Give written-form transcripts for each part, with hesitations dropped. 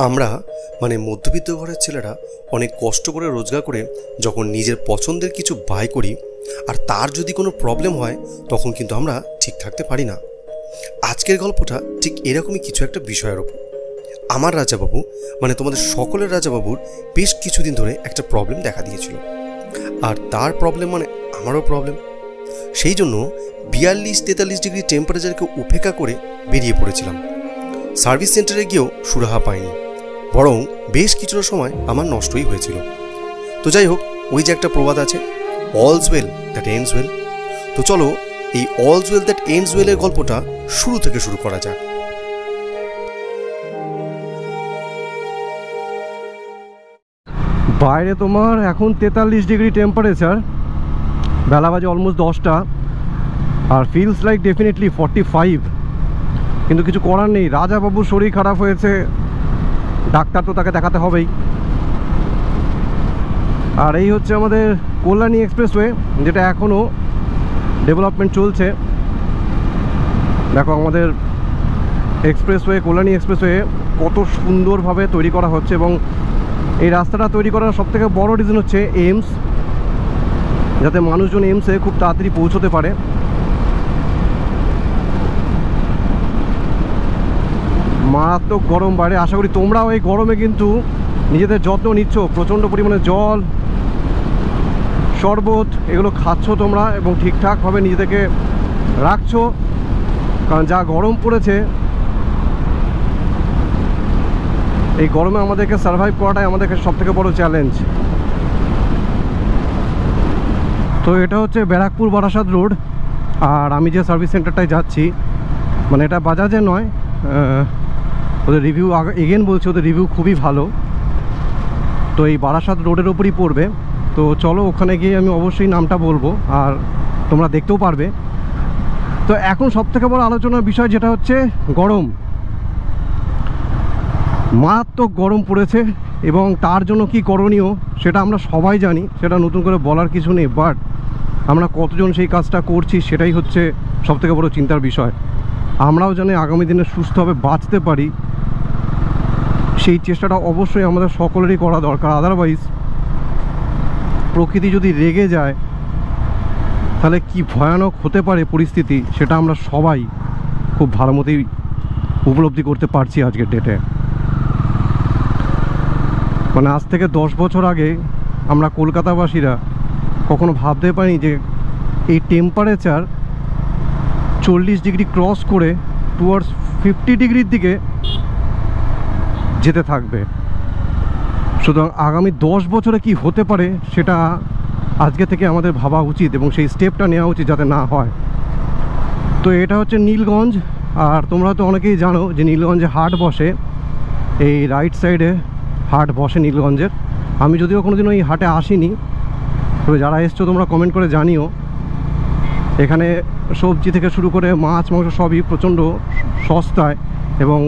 আমরা মানে মধ্যবিত্ত ঘরের ছেলেরা অনেক কষ্ট করে রোজগার করে যখন নিজের পছন্দের কিছু বাই করি আর তার যদি কোনো প্রবলেম হয় তখন কিন্তু আমরা ঠিক থাকতে পারি না। আজকের গল্পটা ঠিক এরকমই কিছু একটা বিষয়ের ওপর। আমার রাজাবাবু মানে তোমাদের সকলের রাজাবাবুর বেশ কিছুদিন ধরে একটা প্রবলেম দেখা দিয়েছিল, আর তার প্রবলেম মানে আমারও প্রবলেম। সেই জন্য 42-43 ডিগ্রি টেম্পারেচারকে উপেক্ষা করে বেরিয়ে পড়েছিলাম। সার্ভিস সেন্টারে গিয়েও সুরাহা পাইনি, বরং বেশ কিছুটা সময় আমার নষ্টই হয়েছিল। তো যাই হোক, ওই যে একটা প্রবাদ আছে, all's well that ends well. তো চলো এই অলস ওয়েল দ্যাট এন্ডস ওয়েলের গল্পটা শুরু থেকে শুরু করা যাক। বাইরে তোমার এখন 43 ডিগ্রি টেম্পারেচার, বেলা বাজে অলমোস্ট 10টা, আর ফিলস লাইক ডেফিনেটলি 45। কিন্তু কিছু করার নেই, রাজাবাবুর শরীর খারাপ হয়েছে, ডাক্তার তো তাকে দেখাতে হবেই। আর এই হচ্ছে আমাদের কল্যাণী এক্সপ্রেসওয়ে, যেটা এখনও ডেভেলপমেন্ট চলছে। দেখো আমাদের এক্সপ্রেসওয়ে, কল্যাণী এক্সপ্রেসওয়ে কত সুন্দরভাবে তৈরি করা হচ্ছে, এবং এই রাস্তাটা তৈরি করার সবথেকে বড় রিজন হচ্ছে এইমস, যাতে মানুষজন এইমসে খুব তাড়াতাড়ি পৌঁছতে পারে। মারাত্মক গরম বাইরে, আশা করি তোমরাও এই গরমে কিন্তু নিজেদের যত্ন নিচ্ছ, প্রচণ্ড পরিমাণে জল, শরবত এগুলো খাচ্ছ তোমরা, এবং ঠিকঠাকভাবে নিজেদেরকে রাখছো, কারণ যা গরম পড়েছে এই গরমে আমাদেরকে সার্ভাইভ করাটাই আমাদেরকে সবথেকে বড় চ্যালেঞ্জ। তো এটা হচ্ছে ব্যারাকপুর বারাসাত রোড, আর আমি যে সার্ভিস সেন্টারটায় যাচ্ছি মানে এটা বাজাজে নয়, ওদের রিভিউ এগেন বলছি, ওদের রিভিউ খুবই ভালো। তো এই বারাসাত রোডের ওপরই পড়বে। তো চলো ওখানে গিয়ে আমি অবশ্যই নামটা বলবো, আর তোমরা দেখতেও পারবে। তো এখন সবথেকে বড় আলোচনার বিষয় যেটা হচ্ছে গরম, মারাত্মক গরম পড়েছে, এবং তার জন্য কি করণীয় সেটা আমরা সবাই জানি, সেটা নতুন করে বলার কিছু নেই। বাট আমরা কতজন সেই কাজটা করছি সেটাই হচ্ছে সবথেকে বড় চিন্তার বিষয়। আমরাও যেন আগামী দিনে সুস্থভাবে বাঁচতে পারি সেই চেষ্টাটা অবশ্যই আমাদের সকলেরই করা দরকার। আদারওয়াইজ প্রকৃতি যদি রেগে যায় তাহলে কি ভয়ানক হতে পারে পরিস্থিতি, সেটা আমরা সবাই খুব ভালো মতোই উপলব্ধি করতে পারছি আজকের ডেটে। মানে আজ থেকে 10 বছর আগে আমরা কলকাতাবাসীরা কখনো ভাবতে পারিনি যে এই টেম্পারেচার 40 ডিগ্রি ক্রস করে টুয়ার্ডস 50 ডিগ্রির দিকে যেতে থাকবে। সুতরাং আগামী 10 বছরে কি হতে পারে সেটা আজকে থেকে আমাদের ভাবা উচিত, এবং সেই স্টেপটা নেওয়া উচিত যাতে না হয়। তো এটা হচ্ছে নীলগঞ্জ, আর তোমরা তো অনেকেই জানো যে নীলগঞ্জে হাট বসে, এই রাইট সাইডে হাট বসে নীলগঞ্জের। আমি যদিও কোনোদিনও এই হাটে আসিনি, তবে যারা এসছো তোমরা কমেন্ট করে জানিও। এখানে সবজি থেকে শুরু করে মাছ মাংস সবই প্রচণ্ড সস্তায় এবং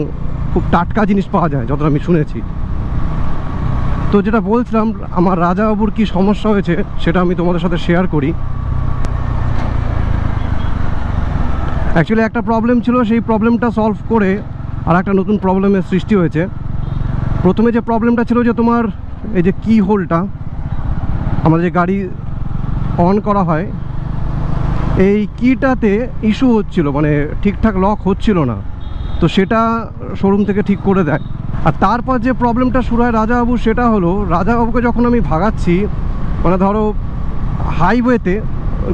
খুব টাটকা জিনিস পাওয়া যায় যতটা আমি শুনেছি। তো যেটা বলছিলাম, আমার রাজাবাবুর কি সমস্যা হয়েছে সেটা আমি তোমাদের সাথে শেয়ার করি। অ্যাকচুয়ালি একটা প্রবলেম ছিল, সেই প্রবলেমটা সলভ করে আর একটা নতুন প্রবলেমের সৃষ্টি হয়েছে। প্রথমে যে প্রবলেমটা ছিল যে তোমার এই যে কি হোলটা আমাদের যে গাড়ি অন করা হয়, এই কিটাতে ইস্যু হচ্ছিল, মানে ঠিকঠাক লক হচ্ছিল না। তো সেটা শোরুম থেকে ঠিক করে দেয়। আর তারপর যে প্রবলেমটা শুরু হয় রাজাবাবু, সেটা হলো রাজাবাবুকে যখন আমি ভাগাচ্ছি, মানে ধরো হাইওয়েতে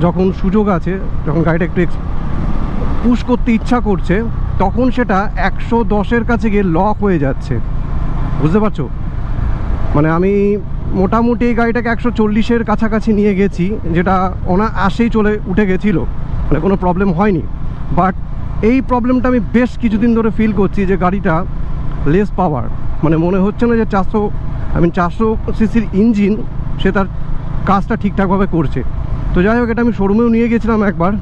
যখন সুযোগ আছে, যখন গাড়িটা একটু পুশ করতে ইচ্ছা করছে, তখন সেটা 110-এর কাছে গিয়ে লক হয়ে যাচ্ছে, বুঝতে পারছো? মানে আমি মোটামুটি এই গাড়িটাকে 140-এর কাছাকাছি নিয়ে গেছি, যেটা অনায়াসেই চলে উঠে গেছিলো, মানে কোনো প্রবলেম হয়নি। বাট এই প্রবলেমটা আমি বেশ কিছুদিন ধরে ফিল করছি যে গাড়িটা লেস পাওয়ার, মানে মনে হচ্ছে না যে 400 সিসির ইঞ্জিন সে তার কাজটা ঠিকঠাকভাবে করছে। তো যাই হোক, এটা আমি শোরুমেও নিয়ে গেছিলাম একবার,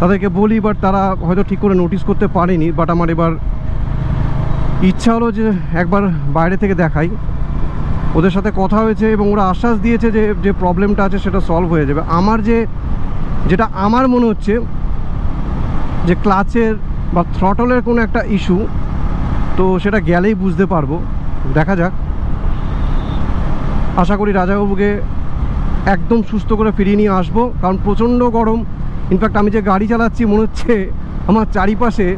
তাদেরকে বলি, বাট তারা হয়তো ঠিক করে নোটিস করতে পারেনি। বাট আমার এবার ইচ্ছা হলো যে একবার বাইরে থেকে দেখাই। ওদের সাথে কথা হয়েছে এবং ওরা আশ্বাস দিয়েছে যে যে প্রবলেমটা আছে সেটা সলভ হয়ে যাবে। আমার যেটা আমার মনে হচ্ছে যে ক্লাচের বা থ্রটলের কোনো একটা ইস্যু, তো সেটা গেলেই বুঝতে পারবো। দেখা যাক। আশা করি রাজাবাবুকে একদম সুস্থ করে ফিরিয়ে নিয়ে আসবো, কারণ প্রচণ্ড গরম। ইনফ্যাক্ট আমি যে গাড়ি চালাচ্ছি মনে হচ্ছে আমার চারিপাশে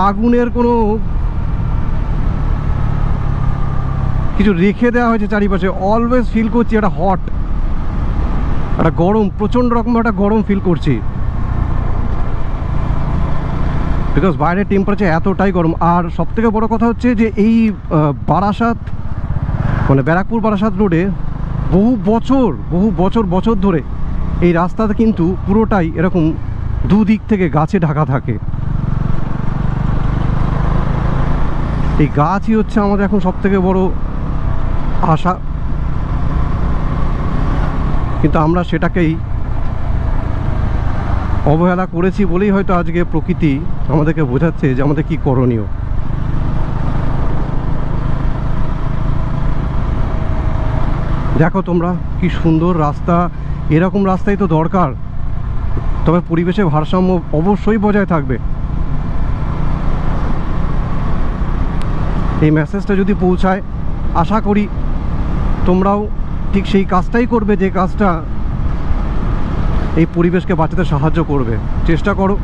আগুনের কোনো কিছু রেখে দেওয়া হয়েছে চারিপাশে। অলওয়েজ ফিল করছি একটা হট, একটা গরম, প্রচণ্ড রকম একটা গরম ফিল করছি, বিকজ বাইরের টেম্পারেচার এতটাই গরম। আর সবথেকে বড় কথা হচ্ছে যে এই বারাসাত মানে ব্যারাকপুর বারাসাত রোডে বহু বছর ধরে এই রাস্তাতে কিন্তু পুরোটাই এরকম দুদিক থেকে গাছে ঢাকা থাকে। এই গাছই হচ্ছে আমাদের এখন সবথেকে বড় আশা, কিন্তু আমরা সেটাকেই অবহেলা করেছি বলেই হয়তো আজকে প্রকৃতি আমাদেরকে বোঝাচ্ছে যে আমাদের কি করণীয়। দেখো তোমরা কি সুন্দর রাস্তা, এরকম রাস্তাই তো দরকার, তবে পরিবেশের ভারসাম্য অবশ্যই বজায় থাকবে। এই মেসেজটা যদি পৌঁছায়, আশা করি তোমরাও ঠিক সেই কাজটাই করবে যে কাজটা এই পরিবেশকে বাঁচাতে সাহায্য করবে। চেষ্টা করো।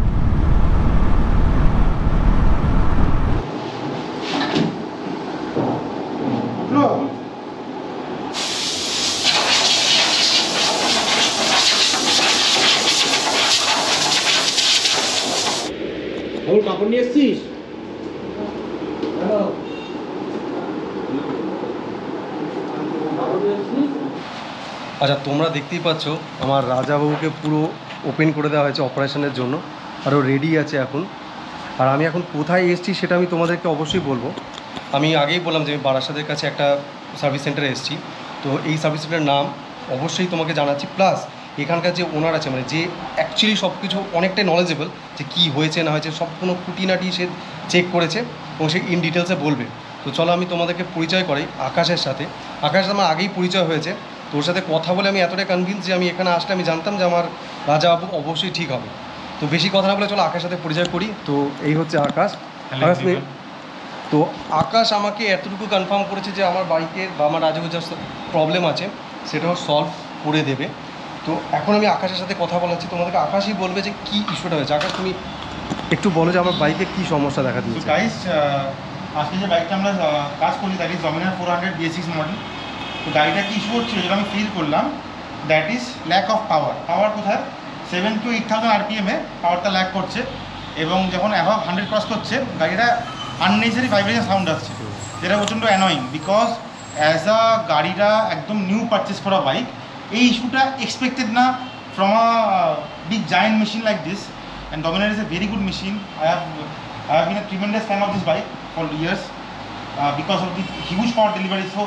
কাপড় নিয়ে এসছিস? আচ্ছা, তোমরা দেখতেই পাচ্ছ আমার রাজাবাবুকে পুরো ওপেন করে দেওয়া হয়েছে অপারেশনের জন্য, আর ও রেডি আছে এখন। আর আমি এখন কোথায় এসেছি সেটা আমি তোমাদেরকে অবশ্যই বলবো। আমি আগেই বললাম যে আমি বারাসাতের কাছে একটা সার্ভিস সেন্টারে এসেছি, তো এই সার্ভিস সেন্টারের নাম অবশ্যই তোমাকে জানাচ্ছি। প্লাস এখানকার যে ওনার আছে, মানে যে অ্যাকচুয়ালি সব কিছু অনেকটাই নলেজেবল, যে কী হয়েছে না হয়েছে সব কোনো খুঁটিনাটি সে চেক করেছে এবং সে ইন ডিটেলসে বলবে। তো চলো আমি তোমাদেরকে পরিচয় করাই আকাশের সাথে। আকাশের আমার আগেই পরিচয় হয়েছে, তোর সাথে কথা বলে আমি এতটাই কনভিন্স যে আমি এখানে আসলে আমি জানতাম যে আমার রাজাবাবু অবশ্যই ঠিক হবে। তো বেশি কথা না বলে চলো আকাশের সাথে পরিচয় করি। তো এই হচ্ছে আকাশ। তো আকাশ আমাকে এতটুকু কনফার্ম করেছে যে আমার বাইকের বা আমার রাজাবাবুর যা প্রবলেম আছে সেটাও সলভ করে দেবে। তো এখন আমি আকাশের সাথে কথা বলাচ্ছি, তোমাদেরকে আকাশই বলবে যে কী ইস্যুটা হয়েছে। আকাশ তুমি একটু বলো যে আমার বাইকে কী সমস্যা দেখা দিয়েছে। গাইস, আজকে যে বাইকটা আমরা কাজ করি that is Dominar 400 BS6 model. তো গাড়িটা কি ইস্যু হচ্ছিল যেটা আমি ফিল করলাম, that is lack of power. Power কোথায়? 7 to 8000 RPM এ পাওয়ারটা ল্যাক করছে, এবং যখন অ্যাভাব 100 ক্রস করছে গাড়িটা আননেসেসারি ভাইব্রেশন সাউন্ড আসছে, যেটা প্রচণ্ড অ্যানোয়িং। বিকজ অ্যাজ আ গাড়িটা একদম নিউ পারচেস করা বাইক, এই ইস্যুটা এক্সপেক্টেড না from a big giant machine like this. And Dominar is a very good machine. I have been a tremendous fan of this bike for years because of the huge power delivery. So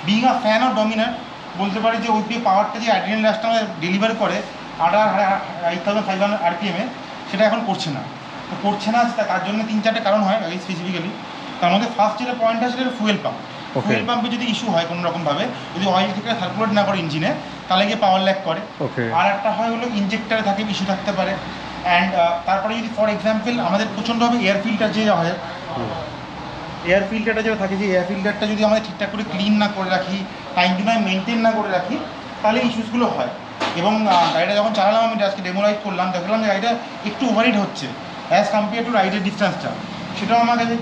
being a fan of Dominar, বলতে পারি যে ওই পাওয়ারটা যে adrenal রাশটা আমাদের deliver করে 8500 RPM এ, সেটা এখন করছে না। তো করছে না তার জন্য 3-4টে কারণ হয় স্পেসিফিক্যালি। তার মধ্যে ফার্স্ট যেটা পয়েন্ট আছে সেটা ফুয়েল পাম্প। ফুয়েল পাম্পে যদি ইস্যু হয় কোনো রকমভাবে, যদি অয়েল থেকে সার্কুলেট না করে ইঞ্জিনে, তাহলে গিয়ে পাওয়ার ল্যাক করে। আর একটা হয় হলো ইঞ্জেক্টারে থাকে ইস্যু থাকতে পারে। অ্যান্ড তারপরে যদি ফর এক্সাম্পল আমাদের প্রচণ্ডভাবে এয়ার ফিল্টার যে হয়, এয়ার ফিল্টারটা যেটা থাকে, যে এয়ার ফিল্টারটা যদি আমাদের ঠিকঠাক করে ক্লিন না করে রাখি, টাইম টু টাইম মেনটেন না করে রাখি, তাহলে ইস্যুসগুলো হয়। এবং গাড়িটা যখন চালালাম, আমি আজকে ডেমো রাইড করলাম, দেখলাম যে গাড়িটা একটু ওভারহিট হচ্ছে অ্যাজ কম্পেয়ার টু রাইডের ডিস্টেন্সটা। সেটাও আমার কাছে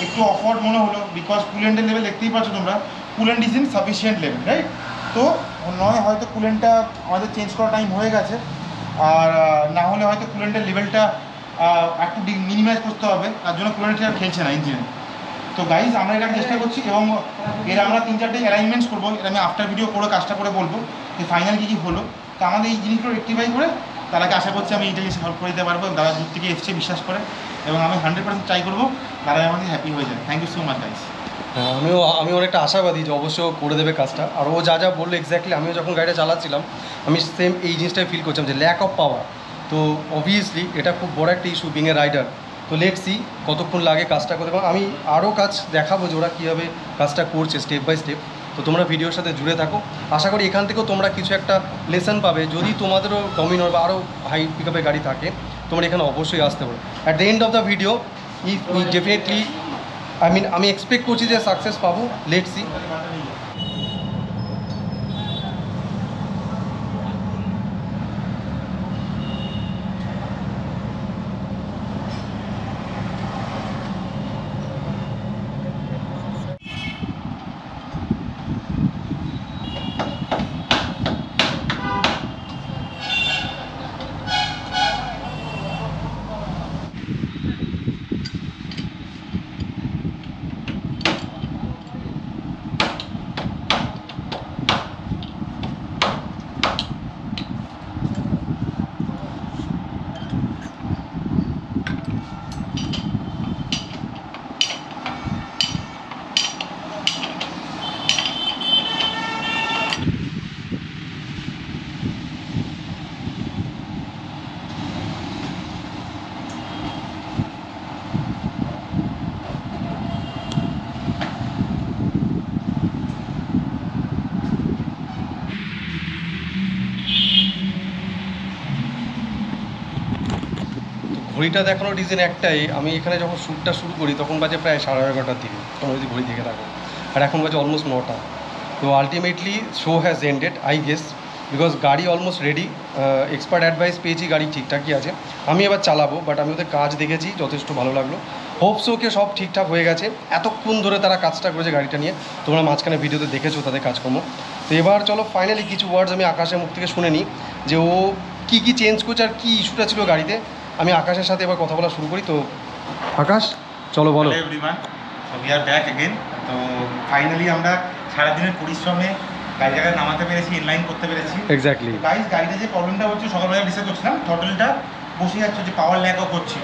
একটু অফওয়ার্ড মনে হলো, বিকজ কুলেন্টের লেভেল দেখতেই পাচ্ছ তোমরা, coolant is in sufficient level, right? তো নয় হয়তো কুলেন্টটা আমাদের চেঞ্জ করার টাইম হয়ে গেছে, আর না হলে হয়তো কুলেন্টের লেভেলটা একটু মিনিমাইজ করতে হবে, তার জন্য কুলেন্টটা আর খেলছে না ইঞ্জিনে। তো গাইজ আমরা এটা চেষ্টা করছি, এবং এর আমরা 3-4টে অ্যালাইনমেন্টস করবো। এটা আমি আফটার ভিডিও করে কাজটা করে বলবো যে ফাইনাল কী কী হলো। তো আমাদের এই জিনিসগুলো রেক্টিফাই করে তারাকে আশা করছি আমি এইটা সলভ করে দিতে পারবো। দাদা দূর থেকে এসছে বিশ্বাস করে, এবং আমি 100% ট্রাই করবো তারা আমাদের হ্যাপি হয়ে যায়। Thank you so much guys. হ্যাঁ, আমি অনেকটা আশাবাদী যে অবশ্য করে দেবে কাজটা। আর ও যা বললো এক্স্যাক্টলি, আমিও যখন গাড়িটা চালাচ্ছিলাম আমি সেম এই জিনিসটাই ফিল করছিলাম যে ল্যাক অফ পাওয়ার। তো অবভিয়াসলি এটা খুব বড় একটা ইস্যু বিং এ রাইডার। তো লেটস সি কতক্ষণ লাগে কাজটা করতে, এবং আমি আরও কাজ দেখাবো যে ওরা কীভাবে কাজটা করছে স্টেপ বাই স্টেপ। তো তোমরা ভিডিওর সাথে জুড়ে থাকো, আশা করি এখান থেকেও তোমরা কিছু একটা লেসন পাবে। যদি তোমাদেরও ডমিনার বা আরও হাই পিকআপের গাড়ি থাকে, তোমরা এখানে অবশ্যই আসতে পারো। At the end of the video if we definitely আমি এক্সপেক্ট করছি যে সাকসেস পাবো, লেটস সি। ঘড়িটা দেখানোর রিজন একটাই, আমি এখানে যখন শ্যুটটা শুরু করি তখন বাজে প্রায় 11:30টার দিকে, তোমরা যদি ঘড়ি দেখে থাকো, আর এখন বাজে অলমোস্ট 9টা। তো ultimately show has ended I guess, because গাড়ি অলমোস্ট রেডি, এক্সপার্ট অ্যাডভাইস পেয়েছি, গাড়ি ঠিকঠাকই আছে। আমি এবার চালাবো, বাট আমি ওদের কাজ দেখেছি, যথেষ্ট ভালো লাগলো। হোপস ওকে সব ঠিকঠাক হয়ে গেছে, এতক্ষণ ধরে তারা কাজটা করেছে গাড়িটা নিয়ে, তোমরা মাঝখানে ভিডিওতে দেখেছো তাদের কাজকর্ম। তো এবার চলো ফাইনালি কিছু ওয়ার্ডস আমি আকাশের মুখ থেকে শুনে নিই যে ও কী কী চেঞ্জ করছে আর কী ইস্যুটা ছিল গাড়িতে। আমি আকাশের সাথে এবার কথা বলা শুরু করি। তো আকাশ, চলো বলো। Everyone, we are back again. তো ফাইনালি আমরা সারাদিনের পরিশ্রমে গাড়িটাকে নামাতে পেরেছি, ইনলাইন করতে পেরেছি। এক্স্যাক্টলি গাইস, গাড়িতে যে প্রবলেমটা হচ্ছে সকালবেলা ডিসাইড করছিলাম, থ্রটলটা বসে যাচ্ছে, যে পাওয়ার ল্যাক আপ হচ্ছিল,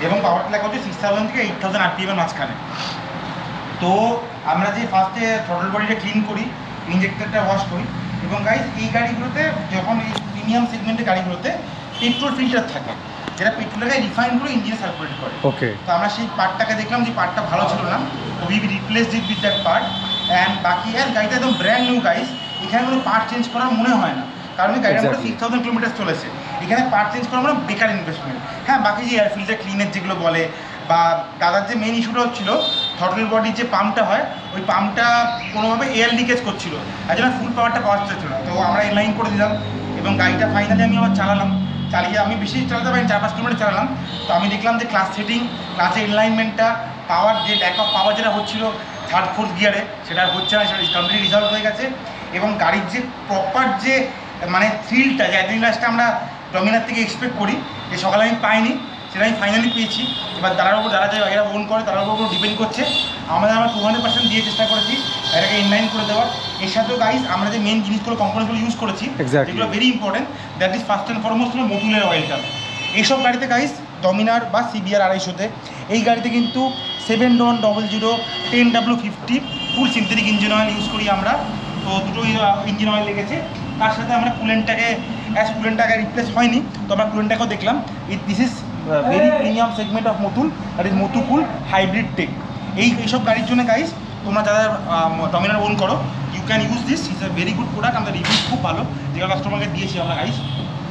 এবং পাওয়ার ল্যাক হচ্ছে 6000 থেকে 8000 RPM এর মাঝখানে। তো আমরা যে ফার্স্টে থ্রটল বডিটা ক্লিন করি, ইঞ্জেক্টরটা ওয়াশ করি, এবং গাইস এই গাড়িগুলোতে যখন এই প্রিমিয়াম সেগমেন্টের গাড়িগুলোতে পেট্রোল ফিল্টার থাকে, যেটা পেট্রোলটাকে রিফাইন করে ইঞ্জিনে সার্কুলেট করে। ওকে। তো আমরা সেই পার্টটাকে দেখলাম যে পার্টটা ভালো ছিল না, তো we replaced it with that part. And বাকি আর গাড়িটা একদম ব্র্যান্ড নিউ গাইস, এখানে কোনো পার্ট চেঞ্জ করার মনে হয় না, কারণ এই গাড়িটা পুরো 6000 কিলোমিটার চলেছে। এখানে পার্ট চেঞ্জ করা মানে বেকার ইনভেস্টমেন্ট। হ্যাঁ, বাকি যে এয়ার ফিল্টার ক্লিনের যেগুলো বলে, বা দাদার যে মেন ইস্যুটা হচ্ছিল, থ্রটল বডির যে পাম্পটা হয়, ওই পাম্পটা কোনোভাবে এয়ার লিকেজ করছিল, তাই জন্য ফুল পাওয়ারটা পাওয়া যাচ্ছিল না। তো আমরা ইনলাইন করে দিলাম, এবং গাড়িটা ফাইনালি আমি আবার চালালাম। চালিয়ে আমি বেশি চালাতে পারিনি, 4-5 কিলোমিটার চালালাম। তো আমি দেখলাম যে ক্লাস সেটিং, ক্লাসের ইনলাইনমেন্টটা, পাওয়ার যে ল্যাক অফ পাওয়ার যেটা হচ্ছিল 3rd-4th গিয়ারে, সেটা হচ্ছে না, সেটা কমপ্লিট রিজলভ হয়ে গেছে। এবং গাড়ির যে প্রপার যে মানে থ্রিলটা, যে অ্যাড্রিনালিনটা আমরা ডমিনার থেকে এক্সপেক্ট করি, যে সকালে আমি পাইনি, সেটা আমি ফাইনালি পেয়েছি। এবার দাঁড়ার উপর যারা যে এরা ওন করে তার উপর ডিপেন্ড করছে। আমরা 200% দিয়ে চেষ্টা করেছি এটাকে ইনলাইন করে দেওয়ার। এর সাথেও গাইস আমরা যে মেন জিনিসগুলো, কম্পোনেন্টগুলো ইউজ করেছি, যেগুলো very important, that is first and foremost হলো মতুলের অয়েলটা। এইসব গাড়িতে গাইস, ডমিনার বা CBR 250-তে, এই গাড়িতে কিন্তু 700 10W50 ফুল সিনথেটিক ইঞ্জিন অয়েল ইউজ করি আমরা। তো দুটো ইঞ্জিন অয়েল লেগেছে, তার সাথে আমরা কুলেন্টটাকে রিপ্লেস হয়নি, তো আমরা কুলেন্টটাকেও দেখলাম। This is very premium segment of Motul, that is Motul hybrid tech. এইসব গাড়ির জন্য গাইস, তোমরা যারা ডমিনার ওন করো, you can use this, is a very good product. আমাদের রিভিউ খুব ভালো, যেগুলো কাস্টমারকে দিয়েছি আমরা গাইস।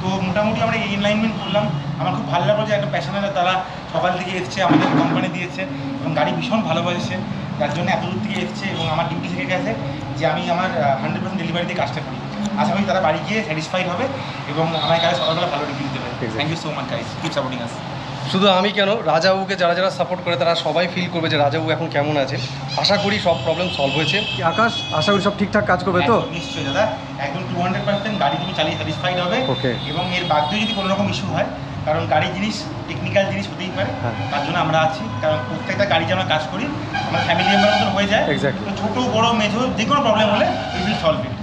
তো মোটামুটি আমরা এই ইনলাইনমেন্ট করলাম। আমার খুব ভালো লাগলো যে একটা প্যাশনেট তারা সকাল থেকে এসছে, আমাদের কোম্পানি দিয়েছে, এবং গাড়ি ভীষণ ভালোবাসছে, তার জন্য এত দূর থেকে এসছে। এবং আমার ডিউটি থেকে গেছে যে আমি আমার 100% ডেলিভারি দিয়ে কাজটা করি। আশা করি তারা বাড়ি গিয়ে স্যাটিসফাইড হবে, এবং আমার গাড়ি সকালবেলা ভালো রিভিউ দেবে। Thank you so much guys, keep supporting us. শুধু আমি কেন, রাজাবাবুকে যারা যারা সাপোর্ট করে তারা সবাই ফিল করবে যে রাজাবাবু এখন কেমন আছে। আশা করি সব প্রবলেম সলভ হয়েছে। আকাশ, আশা করি সব ঠিকঠাক কাজ করবে তো? নিশ্চয়ই দাদা, একদম 200% গাড়ি তুমি চালিয়ে স্যাটিসফাইড হবে। ওকে। এবং এর বাদেও যদি কোনো রকম ইস্যু হয়, কারণ গাড়ি জিনিস টেকনিক্যাল জিনিস হতেই পারে, তার জন্য আমরা আছি। কারণ প্রত্যেকটা গাড়ি যে আমরা কাজ করি, আমার ফ্যামিলি মেম্বার মতন হয়ে যায়। তো ছোটো বড়ো মেজো যে কোনো প্রবলেম হলে উই উইল সলভ ইট।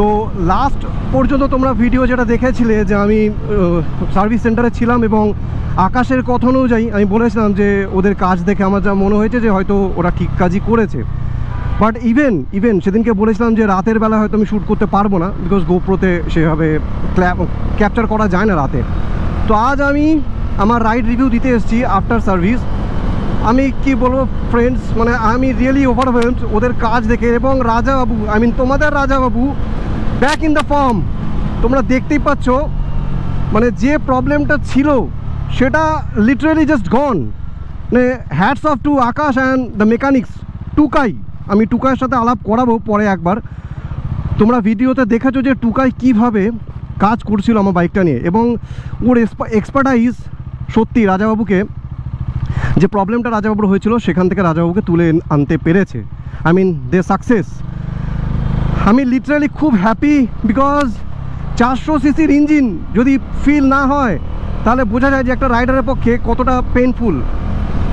তো লাস্ট পর্যন্ত তোমরা ভিডিও যেটা দেখেছিলে, যে আমি সার্ভিস সেন্টারে ছিলাম, এবং আকাশের কথা অনুযায়ী আমি বলেছিলাম যে ওদের কাজ দেখে আমার যা মনে হয়েছে যে হয়তো ওরা ঠিক কাজই করেছে। বাট ইভেন সেদিনকে বলেছিলাম যে রাতের বেলা হয়তো আমি শ্যুট করতে পারবো না, বিকজ গোপ্রোতে সেভাবে ক্যাপচার করা যায় না রাতে। তো আজ আমি আমার রাইড রিভিউ দিতে এসেছি আফটার সার্ভিস। আমি কি বলবো ফ্রেন্ডস, মানে আমি রিয়েলি ওভারওয়েলমড ওদের কাজ দেখে। এবং রাজাবাবু, তোমাদের Rajababu back in the form. তোমরা দেখতেই পাচ্ছ মানে যে প্রবলেমটা ছিল সেটা লিটারালি জাস্ট গন। মানে hats off to Akash and the mechanics Tukai. আমি টুকাইয়ের সাথে আলাপ করাবো পরে একবার। তোমরা ভিডিওতে দেখেছো যে টুকাই কীভাবে কাজ করছিল আমার বাইকটা নিয়ে, এবং ওর এক্সপার্টাইজ সত্যি রাজাবাবুকে, যে প্রবলেমটা রাজাবাবুর হয়েছিল সেখান থেকে রাজাবাবুকে তুলে আনতে পেরেছে। I mean they success. আমি লিটারালি খুব হ্যাপি, বিকজ 400 সিসির ইঞ্জিন যদি ফিল না হয় তাহলে বোঝা যায় যে একটা রাইডারের পক্ষে কতটা পেইনফুল।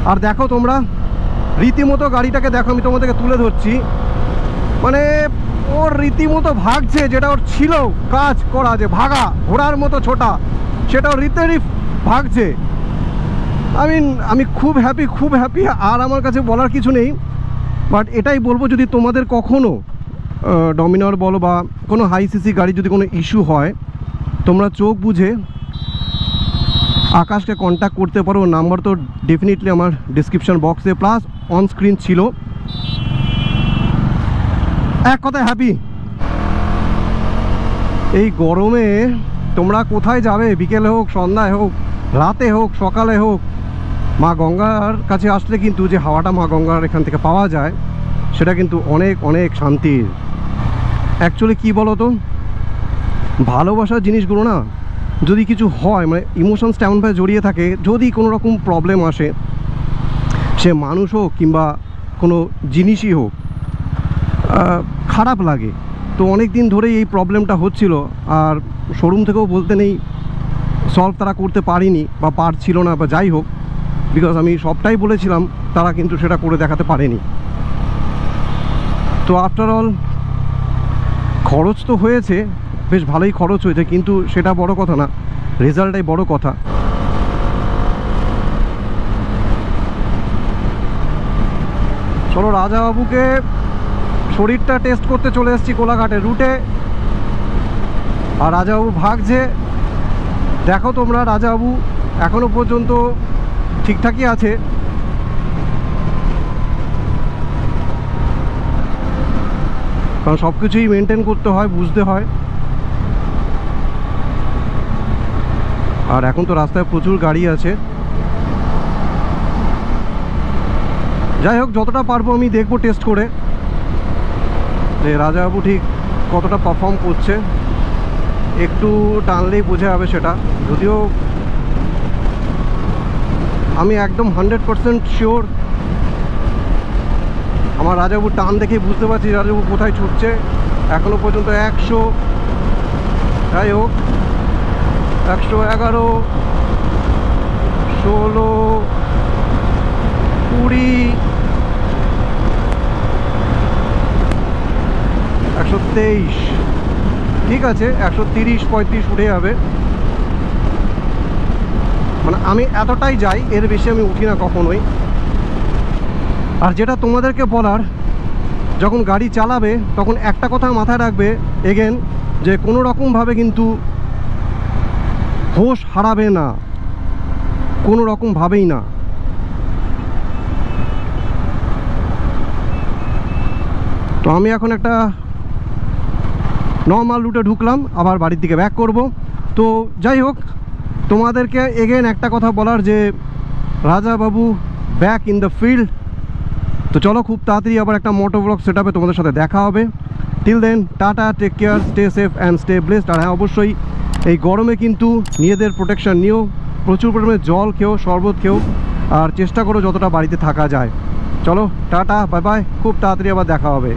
আর দেখো তোমরা রীতিমতো গাড়িটাকে দেখো, আমি তোমাদেরকে তুলে ধরছি, মানে ওর রীতিমতো ভাগছে, যেটা ওর ছিল কাজ করা যে ভাগা ঘোড়ার মতো ছোটা, সেটাও রীতিরই ভাগছে। আমি খুব হ্যাপি। আর আমার কাছে বলার কিছু নেই, বাট এটাই বলবো, যদি তোমাদের কখনো ডমিনার বলো বা কোনো হাই সিসি গাড়ি যদি কোনো ইস্যু হয়, তোমরা চোখ বুঝে আকাশকে কন্ট্যাক্ট করতে পারো। নাম্বার তো ডেফিনেটলি আমার ডিসক্রিপশন বক্সে প্লাস অন স্ক্রিন ছিল। এক কথায় হ্যাপি। এই গরমে তোমরা কোথায় যাবে, বিকেলে হোক, সন্ধ্যায় হোক, রাতে হোক, সকালে হোক, মা গঙ্গার কাছে আসলে কিন্তু যে হাওয়াটা মা গঙ্গার এখান থেকে পাওয়া যায় সেটা কিন্তু অনেক অনেক শান্তির। অ্যাকচুয়ালি কী বলো তো, ভালোবাসার জিনিসগুলো না যদি কিছু হয়, মানে ইমোশনস তেমনভাবে জড়িয়ে থাকে, যদি কোনো রকম প্রবলেম আসে, সে মানুষ হোক কিংবা কোনো জিনিসই হোক, খারাপ লাগে। তো অনেক দিন ধরেই এই প্রবলেমটা হচ্ছিল, আর শোরুম থেকেও বলতে নেই সলভ তারা করতে পারিনি বা পারছিল না বা যাই হোক, বিকজ আমি সবটাই বলেছিলাম, তারা কিন্তু সেটা করে দেখাতে পারেনি। তো আফটার অল খরচ তো হয়েছে, বেশ ভালোই খরচ হয়েছে, কিন্তু সেটা বড় কথা না, রেজাল্টটাই বড় কথা। চলো রাজাবাবুকে শরীরটা টেস্ট করতে চলে এসেছি কোলাঘাটের রুটে, আর রাজাবাবু ভাগছে। দেখো তোমরা, রাজাবাবু এখনো পর্যন্ত ঠিকঠাকই আছে। কারণ সব কিছুই মেনটেন করতে হয়, বুঝতে হয়। আর এখন তো রাস্তায় প্রচুর গাড়ি আছে। যাই হোক, যতটা পারবো আমি দেখবো টেস্ট করে যে রাজাবাবু ঠিক কতটা পারফর্ম করছে। একটু টানলেই বোঝা যাবে সেটা, যদিও আমি একদম 100% শিওর আমার রাজাবাবু টান দেখেই বুঝতে পারছি রাজাবাবু কোথায় ছুটছে। এখনো পর্যন্ত 100, যাই হোক 111, 16, 20, 123, ঠিক আছে 130-35 উঠে যাবে। মানে আমি এতটাই যাই, এর বেশি আমি উঠি না কখনোই। আর যেটা তোমাদেরকে বলার, যখন গাড়ি চালাবে তখন একটা কথা মাথায় রাখবে এগেন, যে কোনো রকমভাবে কিন্তু হোশ হারাবে না, কোনো রকমভাবেই না। তো আমি এখন একটা নর্মাল রুটে ঢুকলাম, আবার বাড়ির দিকে ব্যাক করব। তো যাই হোক, তোমাদেরকে এগেন একটা কথা বলার, যে Rajababu back in the field. তো চলো খুব তাড়াতাড়ি আবার একটা মোটো ব্লগ সেটআপে তোমাদের সাথে দেখা হবে। Till then tata, take care, stay safe and stay blessed. আর হ্যাঁ, অবশ্যই এই গরমে কিন্তু নিজেদের প্রোটেকশন নিও, প্রচুর পরিমাণে জল খেও, শরবত খেও, আর চেষ্টা করো যতটা বাড়িতে থাকা যায়। চলো টাটা, বাই বাই, খুব তাড়াতাড়ি আবার দেখা হবে।